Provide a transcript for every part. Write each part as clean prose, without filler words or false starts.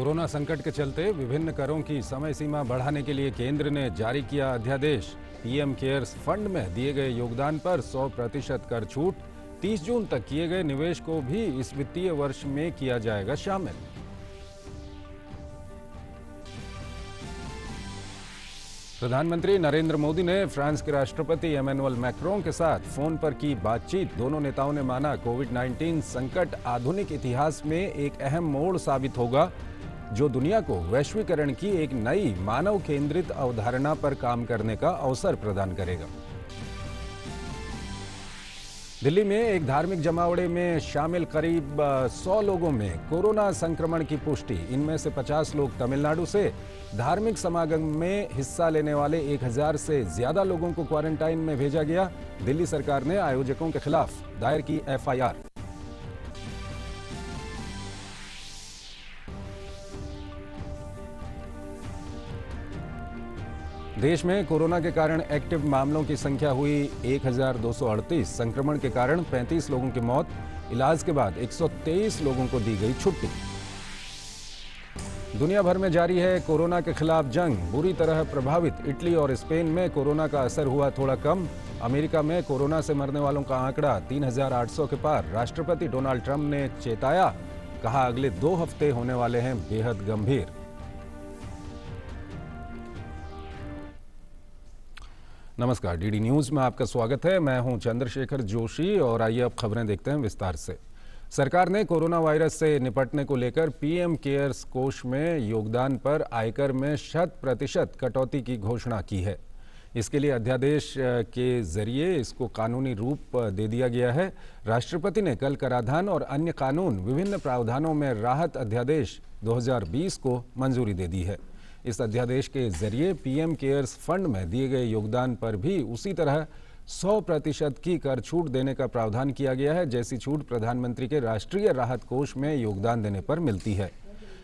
Corona संकट के चलते विभिन्न करों की समय सीमा बढ़ाने के लिए केंद्र ने जारी किया अध्यादेश। पीएम केयर्स फंड में दिए गए योगदान पर 100% कर छूट। 30 जून तक किए गए निवेश को भी इस वित्तीय वर्ष में किया जाएगा शामिल। प्रधानमंत्री नरेंद्र मोदी ने फ्रांस के राष्ट्रपति एमेनुअल मैक्रों के साथ फोन पर की बातचीत। दोनों नेताओं ने माना कोविड-19 संकट आधुनिक इतिहास में एक अहम मोड़ साबित होगा, जो दुनिया को वैश्वीकरण की एक नई मानव केंद्रित अवधारणा पर काम करने का अवसर प्रदान करेगा। दिल्ली में एक धार्मिक जमावड़े में शामिल करीब 100 लोगों में कोरोना संक्रमण की पुष्टि। इनमें से 50 लोग तमिलनाडु से। धार्मिक समागम में हिस्सा लेने वाले 1000 से ज्यादा लोगों को क्वारंटाइन में भेजा गया। दिल्ली सरकार ने आयोजकों के खिलाफ दायर की एफआईआर। देश में कोरोना के कारण एक्टिव मामलों की संख्या हुई 1238। संक्रमण के कारण 35 लोगों की मौत। इलाज के बाद 123 लोगों को दी गई छुट्टी। दुनिया भर में जारी है कोरोना के खिलाफ जंग। बुरी तरह प्रभावित इटली और स्पेन में कोरोना का असर हुआ थोड़ा कम। अमेरिका में कोरोना से मरने वालों का आंकड़ा 3800 के पार। राष्ट्रपति डोनाल्ड ट्रंप ने चेताया, कहा अगले 2 हफ्ते होने वाले हैं बेहद गंभीर। नमस्कार, डीडी न्यूज में आपका स्वागत है। मैं हूं चंद्रशेखर जोशी और आइए अब खबरें देखते हैं विस्तार से। सरकार ने कोरोना वायरस से निपटने को लेकर पीएम केयर्स कोष में योगदान पर आयकर में 100% कटौती की घोषणा की है। इसके लिए अध्यादेश के जरिए इसको कानूनी रूप दे दिया गया है। राष्ट्रपति ने कल कराधान और अन्य कानून विभिन्न प्रावधानों में राहत अध्यादेश 2020 को मंजूरी दे दी है। इस अध्यादेश के जरिए पीएम केयर्स फंड में दिए गए योगदान पर भी उसी तरह 100% की कर छूट देने का प्रावधान किया गया है, जैसी छूट प्रधानमंत्री के राष्ट्रीय राहत कोष में योगदान देने पर मिलती है।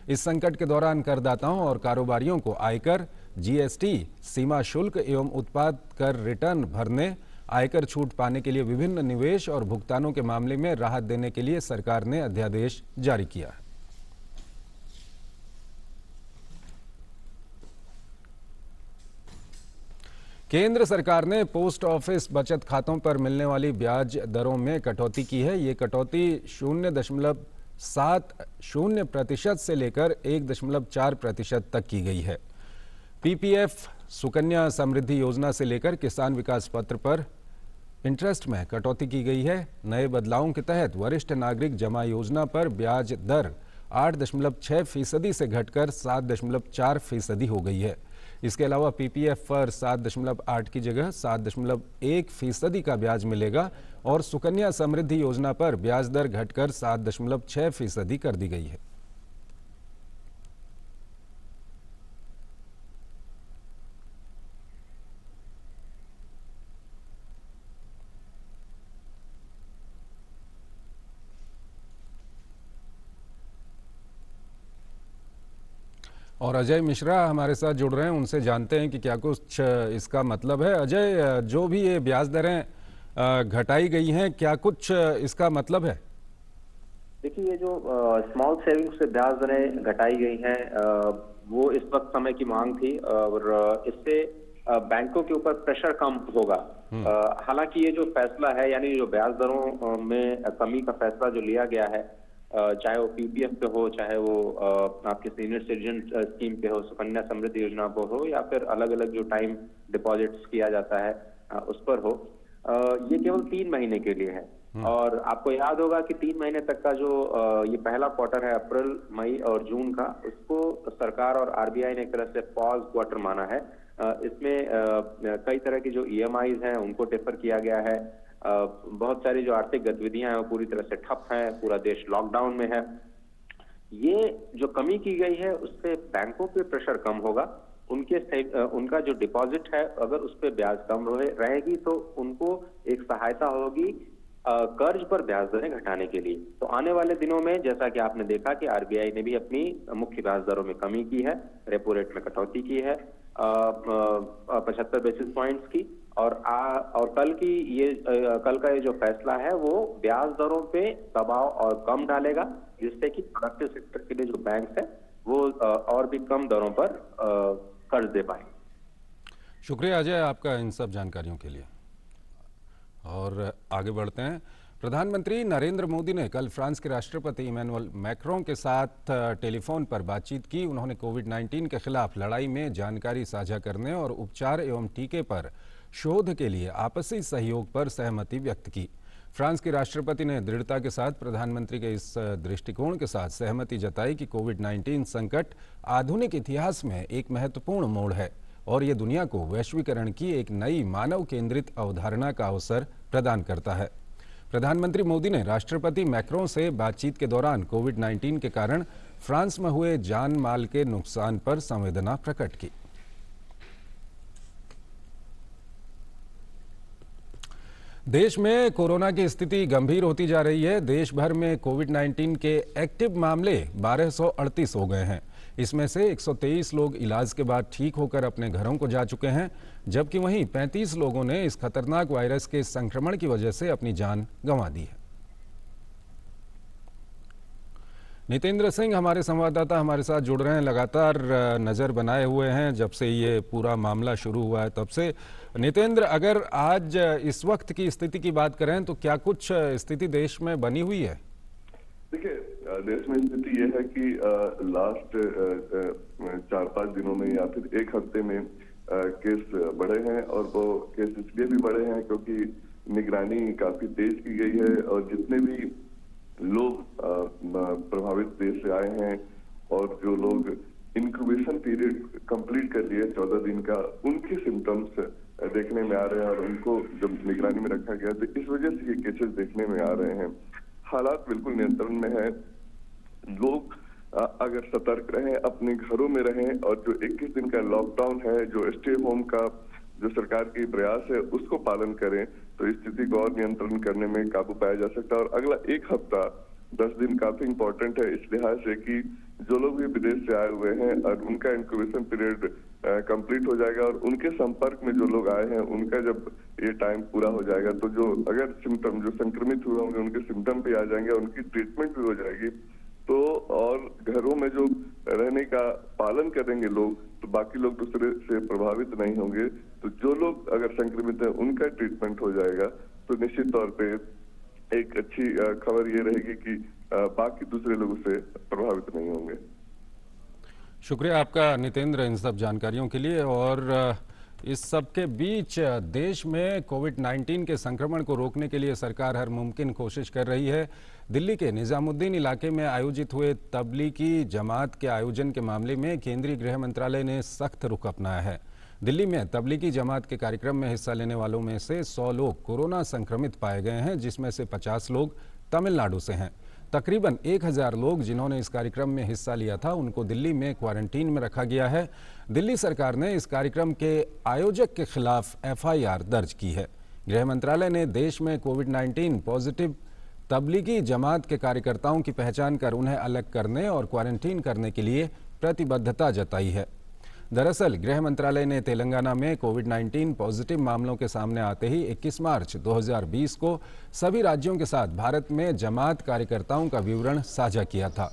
इस संकट के दौरान करदाताओं और कारोबारियों को आयकर, जीएसटी, सीमा शुल्क एवं उत्पाद कर रिटर्न भरने, आयकर छूट पाने के लिए विभिन्न निवेश और भुगतानों के मामले में राहत देने के लिए सरकार ने अध्यादेश जारी किया है। केंद्र सरकार ने पोस्ट ऑफिस बचत खातों पर मिलने वाली ब्याज दरों में कटौती की है। ये कटौती 0.70% से लेकर 1.4% तक की गई है। पीपीएफ, सुकन्या समृद्धि योजना से लेकर किसान विकास पत्र पर इंटरेस्ट में कटौती की गई है। नए बदलावों के तहत वरिष्ठ नागरिक जमा योजना पर ब्याज दर 8.6% से घटकर 7.4% हो गई है। इसके अलावा पीपीएफ पर 7.8 की जगह 7.1% का ब्याज मिलेगा और सुकन्या समृद्धि योजना पर ब्याज दर घटकर 7.6% कर दी गई है। और अजय मिश्रा हमारे साथ जुड़ रहे हैं, उनसे जानते हैं कि क्या कुछ इसका मतलब है। अजय, जो भी ये ब्याज दरें घटाई गई हैं, क्या कुछ इसका मतलब है? देखिए, ये जो स्मॉल सेविंग्स से ब्याज दरें घटाई गई हैं, वो इस वक्त समय की मांग थी और इससे बैंकों के ऊपर प्रेशर कम होगा। हालांकि ये जो फैसला है, यानी जो ब्याज दरों में कमी का फैसला जो लिया गया है, चाहे वो पीपीएफ पे हो, चाहे वो आपके सीनियर सिटीजन स्कीम पे हो, सुकन्या समृद्धि योजना पे हो, या फिर अलग अलग जो टाइम डिपॉजिट्स किया जाता है उस पर हो, ये केवल 3 महीने के लिए है। और आपको याद होगा कि 3 महीने तक का जो ये पहला क्वार्टर है, अप्रैल, मई और जून का, उसको सरकार और आरबीआई ने एक तरह से पॉज क्वार्टर माना है। इसमें कई तरह की जो ईएमआईज हैं उनको डिफर किया गया है। बहुत सारी जो आर्थिक गतिविधियां हैं वो पूरी तरह से ठप हैं, पूरा देश लॉकडाउन में है। ये जो कमी की गई है उससे बैंकों पे प्रेशर कम होगा। उनका जो डिपॉजिट है, अगर उस पर ब्याज कम रहेगी तो उनको एक सहायता होगी कर्ज पर ब्याज दरें घटाने के लिए। तो आने वाले दिनों में जैसा कि आपने देखा कि आरबीआई ने भी अपनी मुख्य ब्याज दरों में कमी की है, रेपो रेट में कटौती की है 75 बेसिस पॉइंट्स की, और कल का ये जो फैसला है वो ब्याज दरों पे दबाव और कम डालेगा, जिससे कि प्रोडक्टिव सेक्टर के लिए जो बैंक है वो और भी कम दरों पर कर्ज दे पाएंगे। शुक्रिया अजय आपका इन सब जानकारियों के लिए। और आगे बढ़ते हैं। प्रधानमंत्री नरेंद्र मोदी ने कल फ्रांस के राष्ट्रपति इमैनुअल मैक्रों के साथ टेलीफोन पर बातचीत की। उन्होंने कोविड-19 के खिलाफ लड़ाई में जानकारी साझा करने और उपचार एवं टीके पर शोध के लिए आपसी सहयोग पर सहमति व्यक्त की। फ्रांस के राष्ट्रपति ने दृढ़ता के साथ प्रधानमंत्री के इस दृष्टिकोण के साथ सहमति जताई कि कोविड-19 संकट आधुनिक इतिहास में एक महत्वपूर्ण मोड़ है और ये दुनिया को वैश्वीकरण की एक नई मानव केंद्रित अवधारणा का अवसर प्रदान करता है। प्रधानमंत्री मोदी ने राष्ट्रपति मैक्रों से बातचीत के दौरान कोविड-19 के कारण फ्रांस में हुए जान माल के नुकसान पर संवेदना प्रकट की। देश में कोरोना की स्थिति गंभीर होती जा रही है। देश भर में कोविड-19 के एक्टिव मामले 1238 हो गए हैं। इसमें से 123 लोग इलाज के बाद ठीक होकर अपने घरों को जा चुके हैं, जबकि वहीं 35 लोगों ने इस खतरनाक वायरस के संक्रमण की वजह से अपनी जान गंवा दी है। नितेंद्र सिंह हमारे संवाददाता हमारे साथ जुड़ रहे हैं, लगातार नजर बनाए हुए हैं जब से ये पूरा मामला शुरू हुआ है तब से। नितेंद्र, अगर आज इस वक्त की स्थिति की बात करें तो क्या कुछ स्थिति देश में बनी हुई है? देखिए, देश में स्थिति यह है कि लास्ट 4-5 दिनों में या फिर एक हफ्ते में केस बढ़े हैं, और वो केस इसलिए भी बढ़े हैं क्योंकि निगरानी काफी तेज की गई है, और जितने भी लोग प्रभावित देश से आए हैं और जो लोग इंक्यूबेशन पीरियड कंप्लीट कर लिए 14 दिन का, उनके सिम्टम्स देखने में आ रहे हैं, और उनको जब निगरानी में रखा गया तो इस वजह से ये केसेस देखने में आ रहे हैं। हालात बिल्कुल नियंत्रण में है। लोग अगर सतर्क रहें, अपने घरों में रहें, और जो 21 दिन का लॉकडाउन है, जो स्टे होम का जो सरकार की प्रयास है, उसको पालन करें तो स्थिति को और नियंत्रण करने में काबू पाया जा सकता है। और अगला एक हफ्ता 10 दिन काफी इंपॉर्टेंट है इस लिहाज से कि जो लोग भी विदेश से आए हुए हैं और उनका इंक्यूबेशन पीरियड कंप्लीट हो जाएगा, और उनके संपर्क में जो लोग आए हैं उनका जब ये टाइम पूरा हो जाएगा तो जो अगर सिम्टम जो संक्रमित हुए होंगे उनके सिम्टम भी आ जाएंगे, उनकी ट्रीटमेंट भी हो जाएगी, तो और घरों में जो रहने का पालन करेंगे लोग, तो बाकी लोग दूसरे से प्रभावित नहीं होंगे। तो जो लोग अगर संक्रमित हैं उनका ट्रीटमेंट हो जाएगा, तो निश्चित तौर पे एक अच्छी खबर ये रहेगी कि बाकी दूसरे लोग उससे प्रभावित नहीं होंगे। शुक्रिया आपका नितेंद्र इन सब जानकारियों के लिए। और इस सब के बीच देश में कोविड-19 के संक्रमण को रोकने के लिए सरकार हर मुमकिन कोशिश कर रही है। दिल्ली के निजामुद्दीन इलाके में आयोजित हुए तबलीगी जमात के आयोजन के मामले में केंद्रीय गृह मंत्रालय ने सख्त रुख अपनाया है। दिल्ली में तबलीगी जमात के कार्यक्रम में हिस्सा लेने वालों में से 100 लोग कोरोना संक्रमित पाए गए हैं, जिसमें से 50 लोग तमिलनाडु से हैं। तकरीबन 1000 लोग जिन्होंने इस कार्यक्रम में हिस्सा लिया था उनको दिल्ली में क्वारंटीन में रखा गया है। दिल्ली सरकार ने इस कार्यक्रम के आयोजक के खिलाफ FIR दर्ज की है। गृह मंत्रालय ने देश में कोविड-19 पॉजिटिव तबलीगी जमात के कार्यकर्ताओं की पहचान कर उन्हें अलग करने और क्वारंटीन करने के लिए प्रतिबद्धता जताई है। दरअसल गृह मंत्रालय ने तेलंगाना में कोविड-19 पॉजिटिव मामलों के सामने आते ही 21 मार्च 2020 को सभी राज्यों के साथ भारत में जमात कार्यकर्ताओं का विवरण साझा किया था।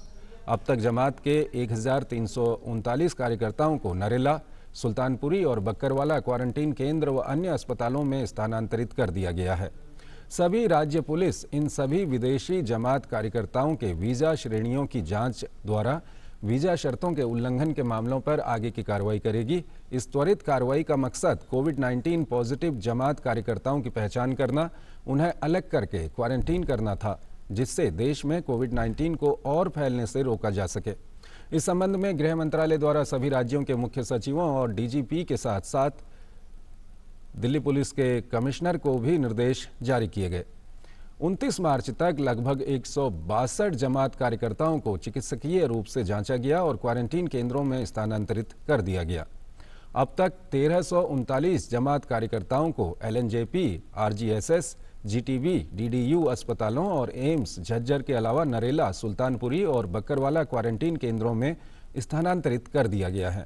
अब तक जमात के 1339 कार्यकर्ताओं को नरेला, सुल्तानपुरी और बक्करवाला क्वारंटीन केंद्र व अन्य अस्पतालों में स्थानांतरित कर दिया गया है। सभी राज्य पुलिस इन सभी विदेशी जमात कार्यकर्ताओं के वीजा श्रेणियों की जांच द्वारा वीजा शर्तों के उल्लंघन के मामलों पर आगे की कार्रवाई करेगी। इस त्वरित कार्रवाई का मकसद कोविड-19 पॉजिटिव जमात कार्यकर्ताओं की पहचान करना, उन्हें अलग करके क्वारंटीन करना था, जिससे देश में कोविड-19 को और फैलने से रोका जा सके। इस संबंध में गृह मंत्रालय द्वारा सभी राज्यों के मुख्य सचिवों और DGP के साथ साथ दिल्ली पुलिस के कमिश्नर को भी निर्देश जारी किए गए। 29 मार्च तक लगभग 162 जमात कार्यकर्ताओं को चिकित्सकीय रूप से जांचा गया और क्वारंटीन केंद्रों में स्थानांतरित कर दिया गया। अब तक 1339 जमात कार्यकर्ताओं को LNJP, RGSS, GTV, DDU अस्पतालों और एम्स झज्जर के अलावा नरेला, सुल्तानपुरी और बक्करवाला क्वारंटीन केंद्रों में स्थानांतरित कर दिया गया है।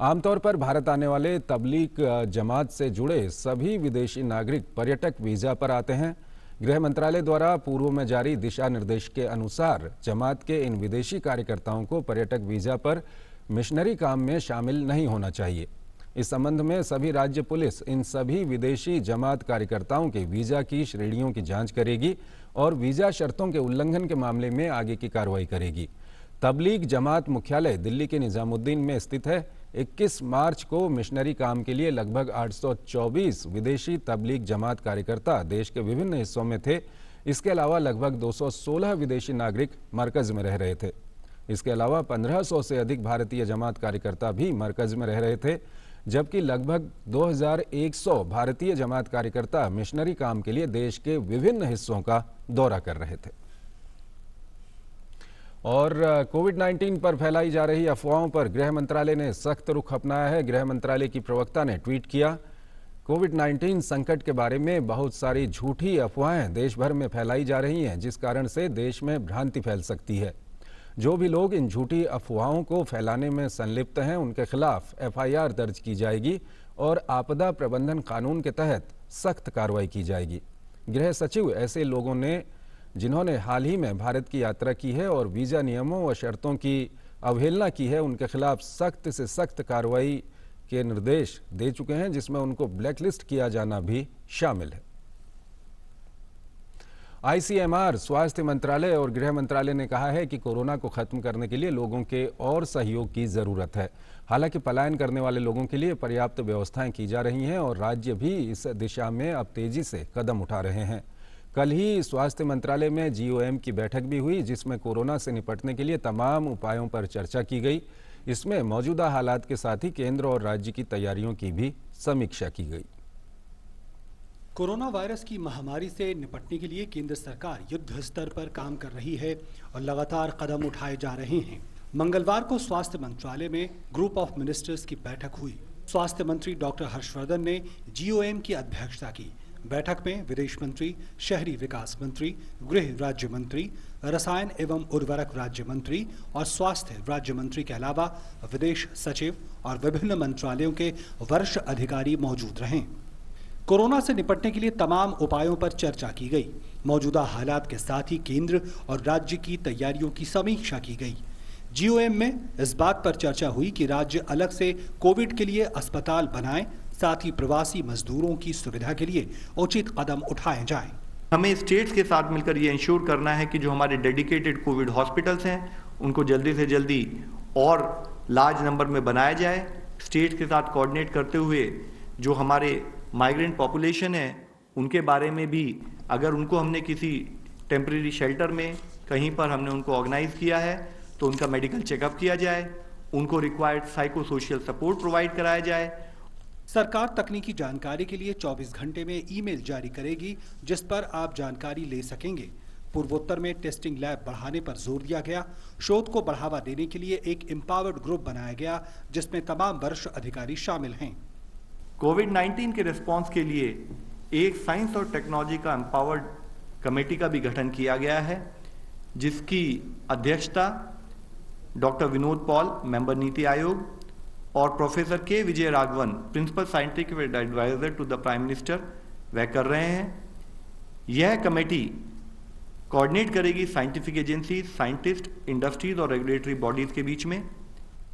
आमतौर पर भारत आने वाले तबलीग जमात से जुड़े सभी विदेशी नागरिक पर्यटक वीजा पर आते हैं। गृह मंत्रालय द्वारा पूर्व में जारी दिशा निर्देश के अनुसार जमात के इन विदेशी कार्यकर्ताओं को पर्यटक वीजा पर मिशनरी काम में शामिल नहीं होना चाहिए। इस संबंध में सभी राज्य पुलिस इन सभी विदेशी जमात कार्यकर्ताओं के वीजा की श्रेणियों की जांच करेगी और वीजा शर्तों के उल्लंघन के मामले में आगे की कार्रवाई करेगी। तबलीग जमात मुख्यालय दिल्ली के निजामुद्दीन में स्थित है। 21 मार्च को मिशनरी काम के लिए लगभग 824 विदेशी तबलीग जमात कार्यकर्ता देश के विभिन्न हिस्सों में थे। इसके अलावा लगभग 216 विदेशी नागरिक मरकज में रह रहे थे। इसके अलावा 1500 से अधिक भारतीय जमात कार्यकर्ता भी मरकज में रह रहे थे, जबकि लगभग 2100 भारतीय जमात कार्यकर्ता मिशनरी काम के लिए देश के विभिन्न हिस्सों का दौरा कर रहे थे। और कोविड-19 पर फैलाई जा रही अफवाहों पर गृह मंत्रालय ने सख्त रुख अपनाया है। गृह मंत्रालय की प्रवक्ता ने ट्वीट किया, कोविड-19 संकट के बारे में बहुत सारी झूठी अफवाहें देश भर में फैलाई जा रही हैं, जिस कारण से देश में भ्रांति फैल सकती है। जो भी लोग इन झूठी अफवाहों को फैलाने में संलिप्त हैं, उनके खिलाफ FIR दर्ज की जाएगी और आपदा प्रबंधन कानून के तहत सख्त कार्रवाई की जाएगी। गृह सचिव ऐसे लोगों ने जिन्होंने हाल ही में भारत की यात्रा की है और वीजा नियमों व शर्तों की अवहेलना की है, उनके खिलाफ सख्त से सख्त कार्रवाई के निर्देश दे चुके हैं, जिसमें उनको ब्लैकलिस्ट किया जाना भी शामिल है। ICMR, स्वास्थ्य मंत्रालय और गृह मंत्रालय ने कहा है कि कोरोना को खत्म करने के लिए लोगों के और सहयोग की जरूरत है। हालांकि पलायन करने वाले लोगों के लिए पर्याप्त व्यवस्थाएं की जा रही हैं और राज्य भी इस दिशा में अब तेजी से कदम उठा रहे हैं। कल ही स्वास्थ्य मंत्रालय में GOM की बैठक भी हुई, जिसमें कोरोना से निपटने के लिए तमाम उपायों पर चर्चा की गई। इसमें मौजूदा हालात के साथ ही केंद्र और राज्य की तैयारियों की भी समीक्षा की गई। कोरोना वायरस की महामारी से निपटने के लिए केंद्र सरकार युद्ध स्तर पर काम कर रही है और लगातार कदम उठाए जा रहे हैं। मंगलवार को स्वास्थ्य मंत्रालय में ग्रुप ऑफ मिनिस्टर्स की बैठक हुई। स्वास्थ्य मंत्री डॉक्टर हर्षवर्धन ने GOM की अध्यक्षता की। बैठक में विदेश मंत्री, शहरी विकास मंत्री, गृह राज्य मंत्री, रसायन एवं उर्वरक राज्य मंत्री और स्वास्थ्य राज्य मंत्री के अलावा विदेश सचिव और विभिन्न मंत्रालयों के वरिष्ठ अधिकारी मौजूद रहे। कोरोना से निपटने के लिए तमाम उपायों पर चर्चा की गई। मौजूदा हालात के साथ ही केंद्र और राज्य की तैयारियों की समीक्षा की गई। GOM में इस बात पर चर्चा हुई कि राज्य अलग से कोविड के लिए अस्पताल बनाएं, साथ ही प्रवासी मजदूरों की सुविधा के लिए उचित कदम उठाए जाएं। हमें स्टेट्स के साथ मिलकर ये इंश्योर करना है कि जो हमारे डेडिकेटेड कोविड हॉस्पिटल्स हैं उनको जल्दी से जल्दी और लार्ज नंबर में बनाया जाए। स्टेट्स के साथ कोऑर्डिनेट करते हुए जो हमारे माइग्रेंट पॉपुलेशन है उनके बारे में भी, अगर उनको हमने किसी टेम्परेरी शेल्टर में कहीं पर हमने उनको ऑर्गेनाइज किया है तो उनका मेडिकल चेकअप किया जाए, उनको required psycho social support provide कराया जाए। सरकार तकनीकी जानकारी के लिए 24 घंटे में ईमेल जारी करेगी, जिस पर आप जानकारी ले सकेंगे। पूर्वोत्तर में टेस्टिंग लैब बढ़ाने पर जोर दिया गया। शोध को बढ़ावा देने के लिए एक एम्पावर्ड ग्रुप बनाया गया, जिसमें तमाम वरिष्ठ अधिकारी शामिल हैं। कोविड-19 के रिस्पांस के लिए एक साइंस और टेक्नोलॉजी का एम्पावर्ड कमेटी का भी गठन किया गया है, जिसकी अध्यक्षता doctor Vinod Paul, member NITI Aayog, और professor K Vijay Raghavan, principal scientific adviser to the prime minister, वह कर रहे हैं। यह कमेटी कोऑर्डिनेट करेगी साइंटिफिक एजेंसी, साइंटिस्ट, इंडस्ट्रीज और रेगुलेटरी बॉडीज के बीच में।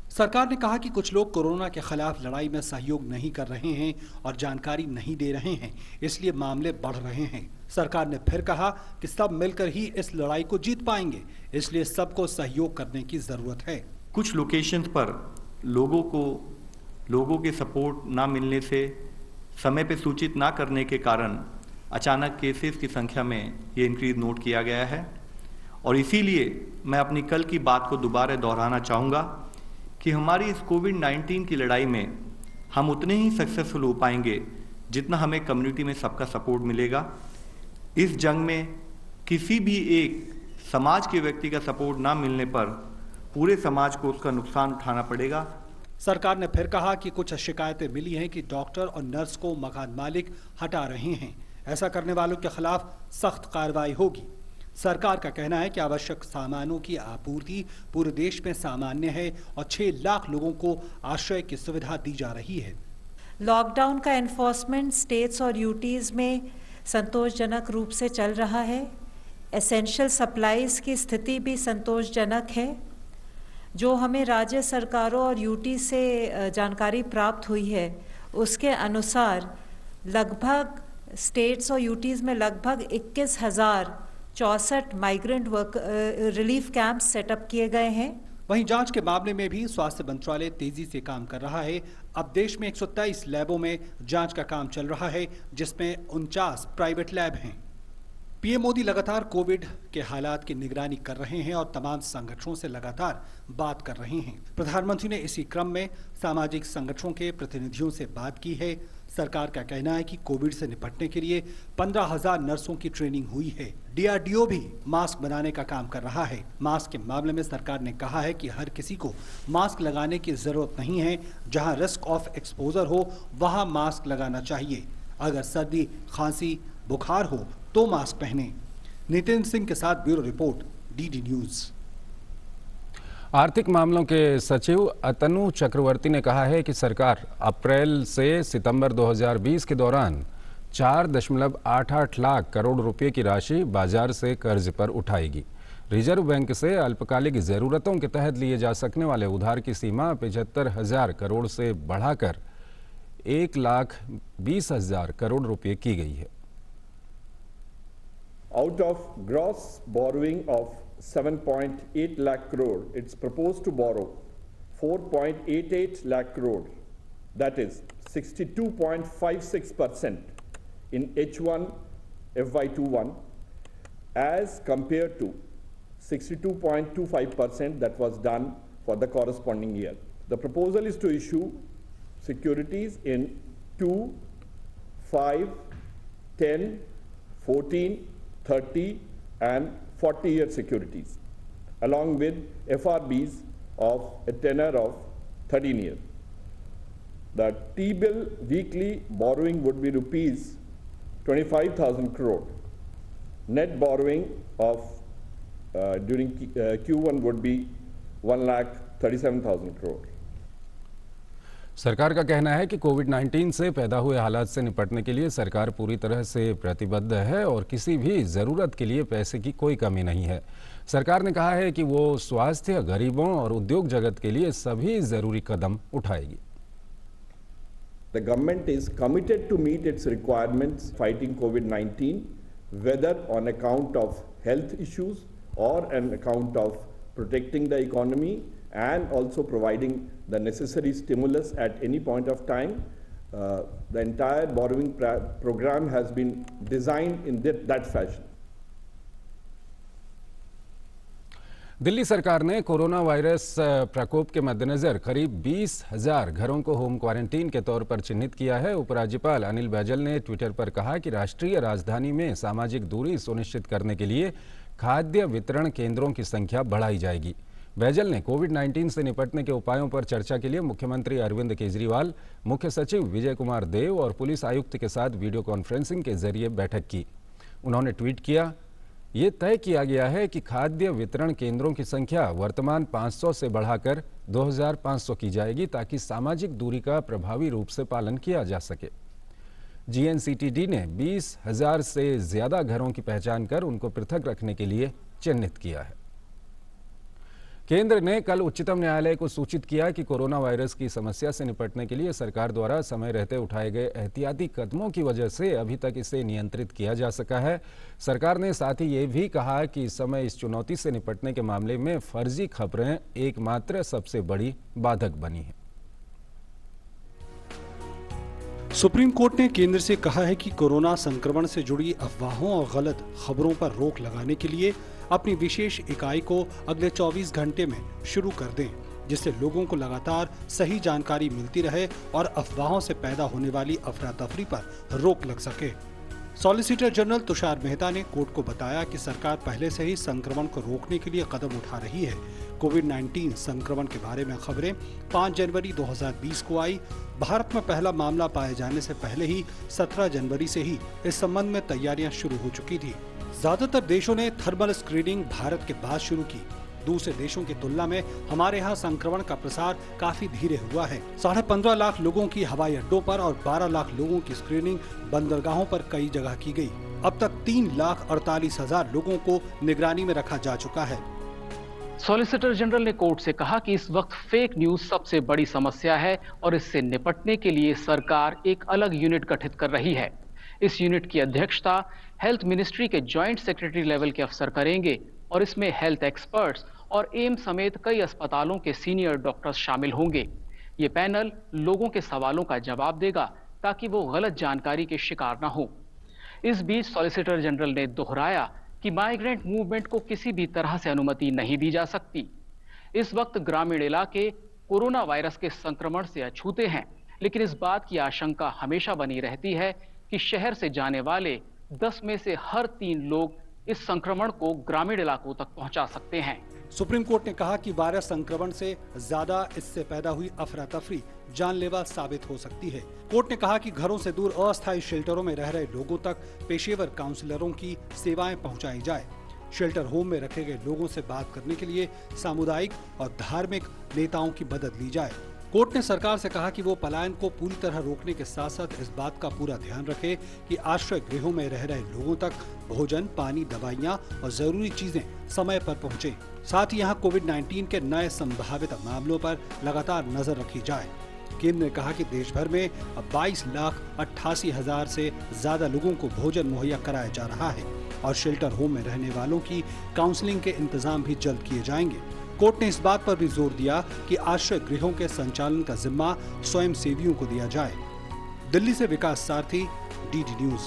सरकार ने कहा कि कुछ लोग कोरोना के खिलाफ लड़ाई में सहयोग नहीं कर रहे हैं और जानकारी नहीं दे रहे हैं, इसलिए मामले बढ़ रहे हैं। सरकार ने फिर कहा कि सब मिलकर ही इस लड़ाई को जीत पाएंगे, इसलिए सबको सहयोग करने की जरूरत है। कुछ लोकेशंस पर लोगों के सपोर्ट ना मिलने से, समय पे सूचित ना करने के कारण अचानक केसेस की संख्या में ये इंक्रीज नोट किया गया है। और इसीलिए मैं अपनी कल की बात को दोबारा दोहराना चाहूँगा कि हमारी इस कोविड-19 की लड़ाई में हम उतने ही सक्सेसफुल हो पाएंगे जितना हमें कम्युनिटी में सबका सपोर्ट मिलेगा। इस जंग में किसी भी एक समाज के व्यक्ति का सपोर्ट ना मिलने पर पूरे समाज को उसका नुकसान उठाना पड़ेगा। सरकार ने फिर कहा कि कुछ शिकायतें मिली हैं कि डॉक्टर और नर्स को मकान मालिक हटा रहे हैं। ऐसा करने वालों के खिलाफ सख्त कार्रवाई होगी। सरकार का कहना है कि आवश्यक सामानों की आपूर्ति पूरे देश में सामान्य है और 6 लाख लोगों को आश्रय की सुविधा दी जा रही है। लॉकडाउन का एनफोर्समेंट स्टेट्स और यूटीज में संतोषजनक रूप से चल रहा है। एसेंशियल सप्लाईज की स्थिति भी संतोषजनक है। जो हमें राज्य सरकारों और यूटी से जानकारी प्राप्त हुई है उसके अनुसार लगभग स्टेट्स और यूटीज़ में लगभग 21,064 migrant work relief camps setup किए गए हैं। वहीं जांच के मामले में भी स्वास्थ्य मंत्रालय तेजी से काम कर रहा है। अब देश में 123 लैबों में जांच का काम चल रहा है, जिसमें 49 प्राइवेट लैब हैं। पीएम मोदी लगातार कोविड के हालात की निगरानी कर रहे हैं और तमाम संगठनों से लगातार बात कर रहे हैं। प्रधानमंत्री ने इसी क्रम में सामाजिक संगठनों के प्रतिनिधियों से बात की है। सरकार का कहना है कि कोविड से निपटने के लिए 15,000 नर्सों की ट्रेनिंग हुई है। DRDO भी मास्क बनाने का काम कर रहा है। मास्क के मामले में सरकार ने कहा है कि हर किसी को मास्क लगाने की जरूरत नहीं है। जहां रिस्क ऑफ एक्सपोजर हो वहां मास्क लगाना चाहिए। अगर सर्दी, खांसी, बुखार हो तो मास्क पहने। नितिन सिंह के साथ ब्यूरो रिपोर्ट, DD न्यूज। आर्थिक मामलों के सचिव अतनु चक्रवर्ती ने कहा है कि सरकार अप्रैल से सितंबर 2020 के दौरान 4.88 लाख करोड़ रुपए की राशि बाजार से कर्ज पर उठाएगी। रिजर्व बैंक से अल्पकालिक जरूरतों के तहत लिए जा सकने वाले उधार की सीमा 75,000 करोड़ से बढ़ाकर 1,20,000 करोड़ रुपए की गई है। Out of gross borrowing of 7.8 lakh crore, it's proposed to borrow 4.88 lakh crore, that is 62.56% in H1 FY21 as compared to 62.25% that was done for the corresponding year. The proposal is to issue securities in 2, 5, 10, 14, 30 and 40-year securities, along with FRBs of a tenor of 13 years. The T-bill weekly borrowing would be rupees 25,000 crore. Net borrowing of during Q1 would be 1,37,000 crore. सरकार का कहना है कि कोविड-19 से पैदा हुए हालात से निपटने के लिए सरकार पूरी तरह से प्रतिबद्ध है और किसी भी जरूरत के लिए पैसे की कोई कमी नहीं है। सरकार ने कहा है कि वो स्वास्थ्य, गरीबों और उद्योग जगत के लिए सभी जरूरी कदम उठाएगी। The government is committed to meet its requirements fighting COVID-19, whether on account of health issues or on account of protecting the economy and also providing the necessary stimulus at any point of time. The entire borrowing program has been designed in that fashion. Delhi सरकार ने corona virus प्रकोप के मद्देनजर करीब 20,000 घरों को home quarantine के तौर पर चिन्हित किया है। उपराज्यपाल अनिल बैजल ने ट्विटर पर कहा कि राष्ट्रीय राजधानी में सामाजिक दूरी सुनिश्चित करने के लिए खाद्य वितरण केंद्रों की संख्या बढ़ाई जाएगी। बैजल ने कोविड-19 से निपटने के उपायों पर चर्चा के लिए मुख्यमंत्री अरविंद केजरीवाल, मुख्य सचिव विजय कुमार देव और पुलिस आयुक्त के साथ वीडियो कॉन्फ्रेंसिंग के जरिए बैठक की। उन्होंने ट्वीट किया, ये तय किया गया है कि खाद्य वितरण केंद्रों की संख्या वर्तमान 500 से बढ़ाकर 2,500 की जाएगी ताकि सामाजिक दूरी का प्रभावी रूप से पालन किया जा सके। GNCTD ने 20,000 से ज्यादा घरों की पहचान कर उनको पृथक रखने के लिए चिन्हित किया है। केंद्र ने कल उच्चतम न्यायालय को सूचित किया कि कोरोना वायरस की समस्या से निपटने के लिए सरकार द्वारा समय रहते उठाए गए एहतियाती कदमों की वजह से अभी तक इसे नियंत्रित किया जा सका है। सरकार ने साथ ही ये भी कहा कि इस समय इस चुनौती से निपटने के मामले में फर्जी खबरें एकमात्र सबसे बड़ी बाधक बनी है। सुप्रीम कोर्ट ने केंद्र से कहा है कि कोरोना संक्रमण से जुड़ी अफवाहों और गलत खबरों पर रोक लगाने के लिए अपनी विशेष इकाई को अगले 24 घंटे में शुरू कर दें, जिससे लोगों को लगातार सही जानकारी मिलती रहे और अफवाहों से पैदा होने वाली अफरा तफरी पर रोक लग सके। सॉलिसिटर जनरल तुषार मेहता ने कोर्ट को बताया कि सरकार पहले से ही संक्रमण को रोकने के लिए कदम उठा रही है। कोविड-19 संक्रमण के बारे में खबरें 5 जनवरी 2020 को आई। भारत में पहला मामला पाए जाने से पहले ही 17 जनवरी से ही इस संबंध में तैयारियां शुरू हो चुकी थी। ज्यादातर देशों ने थर्मल स्क्रीनिंग भारत के बाद शुरू की। दूसरे देशों की तुलना में हमारे यहाँ संक्रमण का प्रसार काफी धीरे हुआ है। 15.5 लाख लोगों की हवाई अड्डों पर और 12 लाख लोगों की स्क्रीनिंग बंदरगाहों पर कई जगह की गई। अब तक 3,48,000 लोगों को निगरानी में रखा जा चुका है। सॉलिसिटर जनरल ने कोर्ट से कहा कि इस वक्त फेक न्यूज सबसे बड़ी समस्या है और इससे निपटने के लिए सरकार एक अलग यूनिट गठित कर रही है। इस यूनिट की अध्यक्षता हेल्थ मिनिस्ट्री के जॉइंट सेक्रेटरी लेवल के अफसर करेंगे और इसमें हेल्थ एक्सपर्ट्स और एम्स समेत कई अस्पतालों के सीनियर डॉक्टर्स शामिल होंगे। ये पैनल लोगों के सवालों का जवाब देगा ताकि वो गलत जानकारी के शिकार न हो। इस बीच सॉलिसिटर जनरल ने दोहराया कि माइग्रेंट मूवमेंट को किसी भी तरह से अनुमति नहीं दी जा सकती। इस वक्त ग्रामीण इलाके कोरोना वायरस के संक्रमण से अछूते हैं, लेकिन इस बात की आशंका हमेशा बनी रहती है कि शहर से जाने वाले 10 में से हर 3 लोग इस संक्रमण को ग्रामीण इलाकों तक पहुंचा सकते हैं। सुप्रीम कोर्ट ने कहा कि वायरस संक्रमण से ज्यादा इससे पैदा हुई अफरा तफरी जानलेवा साबित हो सकती है। कोर्ट ने कहा कि घरों से दूर अस्थायी शेल्टरों में रह रहे लोगों तक पेशेवर काउंसलरों की सेवाएं पहुंचाई जाए। शेल्टर होम में रखे गए लोगों से बात करने के लिए सामुदायिक और धार्मिक नेताओं की मदद ली जाए। कोर्ट ने सरकार से कहा कि वो पलायन को पूरी तरह रोकने के साथ साथ इस बात का पूरा ध्यान रखे कि आश्रय गृहों में रह रहे लोगों तक भोजन, पानी, दवाइयां और जरूरी चीजें समय पर पहुंचे। साथ ही यहाँ कोविड-19 के नए संभावित मामलों पर लगातार नजर रखी जाए। केंद्र ने कहा कि देश भर में अब 22,88,000 से ज्यादा लोगों को भोजन मुहैया कराया जा रहा है और शेल्टर होम में रहने वालों की काउंसलिंग के इंतजाम भी जल्द किए जाएंगे। कोर्ट ने इस बात पर भी जोर दिया कि आश्रय गृहों के संचालन का जिम्मा स्वयं सेवियों को दिया जाए। दिल्ली से विकास सारथी, डीडी न्यूज।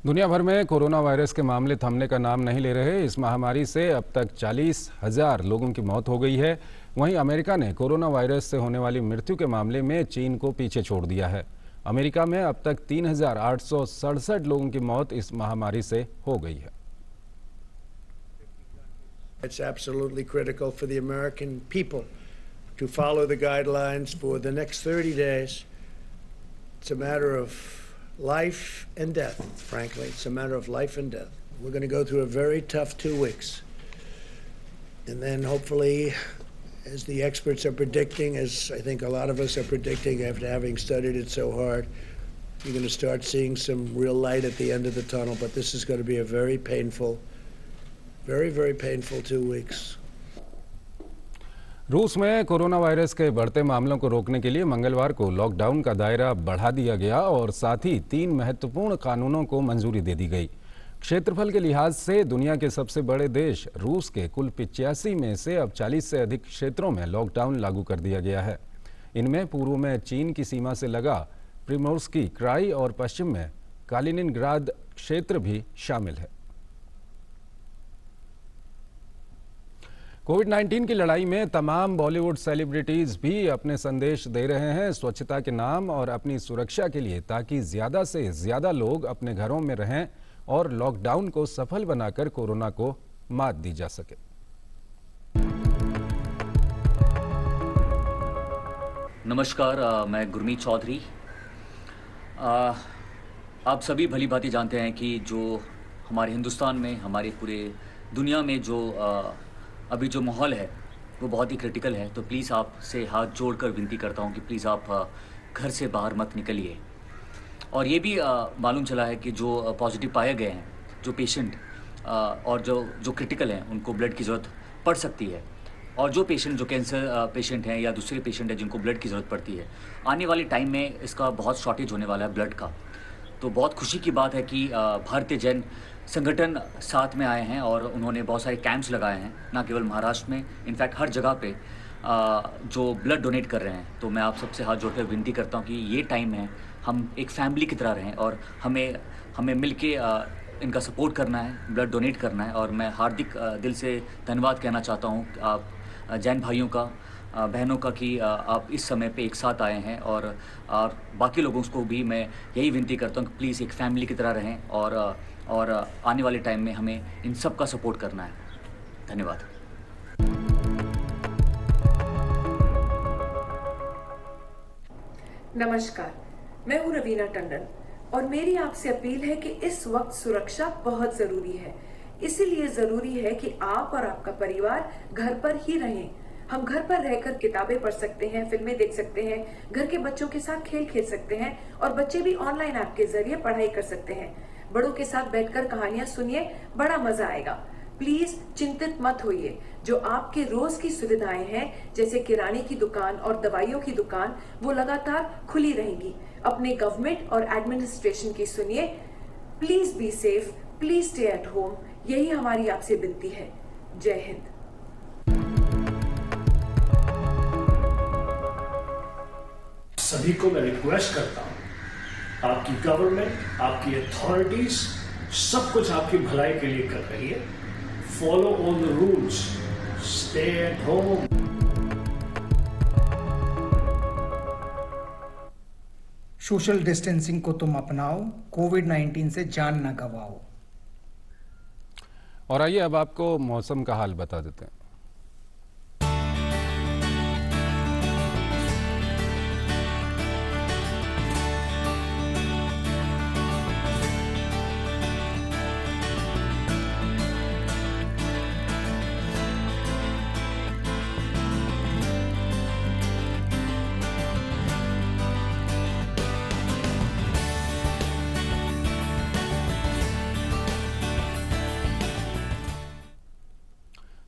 दुनिया भर में कोरोना वायरस के मामले थमने का नाम नहीं ले रहे। इस महामारी से अब तक 40,000 लोगों की मौत हो गई है। वहीं अमेरिका ने कोरोना वायरस से होने वाली मृत्यु के मामले में चीन को पीछे छोड़ दिया है। अमेरिका में अब तक 3,867 लोगों की मौत इस महामारी से हो गई है। It's absolutely critical for the American people to follow the guidelines for the next 30 days. It's a matter of life and death, frankly. It's a matter of life and death. We're going to go through a very tough 2 weeks. And then hopefully, as the experts are predicting, as I think a lot of us are predicting after having studied it so hard, you're going to start seeing some real light at the end of the tunnel. But this is going to be a very painful 2 weeks. रूस में corona virus के बढ़ते मामलों को रोकने के लिए मंगलवार को लॉकडाउन का दायरा बढ़ा दिया गया और साथ ही 3 महत्वपूर्ण कानूनों को मंजूरी दे दी गई। क्षेत्रफल के लिहाज से दुनिया के सबसे बड़े देश रूस के कुल 85 में से अब 40 से अधिक क्षेत्रों में लॉकडाउन लागू कर दिया गया है। इनमें पूर्व में चीन की सीमा से लगा प्रिमोर्स्की क्राई और पश्चिम में कालिनिनग्राद क्षेत्र भी शामिल है। कोविड-19 की लड़ाई में तमाम बॉलीवुड सेलिब्रिटीज भी अपने संदेश दे रहे हैं स्वच्छता के नाम और अपनी सुरक्षा के लिए, ताकि ज्यादा से ज्यादा लोग अपने घरों में रहें और लॉकडाउन को सफल बनाकर कोरोना को मात दी जा सके। नमस्कार, मैं गुरमीत चौधरी। आप सभी भली भांति जानते हैं कि जो हमारे हिंदुस्तान में, हमारे पूरे दुनिया में जो अभी जो माहौल है वो बहुत ही क्रिटिकल है। तो प्लीज़ आपसे हाथ जोड़कर विनती करता हूँ कि प्लीज़ आप घर से बाहर मत निकलिए। और ये भी मालूम चला है कि जो पॉजिटिव पाए गए हैं, जो पेशेंट और जो क्रिटिकल हैं, उनको ब्लड की ज़रूरत पड़ सकती है। और जो पेशेंट, जो कैंसर पेशेंट हैं या दूसरे पेशेंट हैं जिनको ब्लड की ज़रूरत पड़ती है, आने वाले टाइम में इसका बहुत शॉर्टेज होने वाला है ब्लड का। तो बहुत खुशी की बात है कि भारतीय जैन संगठन साथ में आए हैं और उन्होंने बहुत सारे कैंप्स लगाए हैं, ना केवल महाराष्ट्र में, इनफैक्ट हर जगह पे जो ब्लड डोनेट कर रहे हैं। तो मैं आप सबसे हाथ जोड़कर विनती करता हूँ कि ये टाइम है, हम एक फैमिली की तरह रहें और हमें मिल के इनका सपोर्ट करना है, ब्लड डोनेट करना है। और मैं हार्दिक दिल से धन्यवाद कहना चाहता हूँ आप जैन भाइयों का, बहनों का कि आप इस समय पे एक साथ आए हैं। और बाकी लोगों को भी मैं यही विनती करता हूँ कि प्लीज़ एक फैमिली की तरह रहें और आने वाले टाइम में हमें इन सब का सपोर्ट करना है। धन्यवाद। नमस्कार, मैं हूँ रवीना टंडन और मेरी आपसे अपील है कि इस वक्त सुरक्षा बहुत ज़रूरी है। इसीलिए जरूरी है कि आप और आपका परिवार घर पर ही रहें। हम घर पर रहकर किताबें पढ़ सकते हैं, फिल्में देख सकते हैं, घर के बच्चों के साथ खेल खेल सकते हैं और बच्चे भी ऑनलाइन ऐप के जरिए पढ़ाई कर सकते हैं। बड़ों के साथ बैठकर कहानियां सुनिए, बड़ा मजा आएगा। प्लीज चिंतित मत होइए। जो आपके रोज की सुविधाएं हैं जैसे किराने की दुकान और दवाइयों की दुकान, वो लगातार खुली रहेंगी। अपने गवर्नमेंट और एडमिनिस्ट्रेशन की सुनिए। Please be safe, please stay at home, यही हमारी आपसे विनती है। जय हिंद। सभी को मैं रिक्वेस्ट करता हूं, आपकी गवर्नमेंट, आपकी अथॉरिटीज सब कुछ आपकी भलाई के लिए कर रही है। Follow all the rules, stay at home. Social distancing को तुम अपनाओ, कोविड-19 से जान न गवाओ। और आइए अब आपको मौसम का हाल बता देते हैं।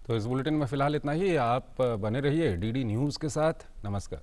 तो इस बुलेटिन में फिलहाल इतना ही। आप बने रहिए डीडी न्यूज़ के साथ। नमस्कार।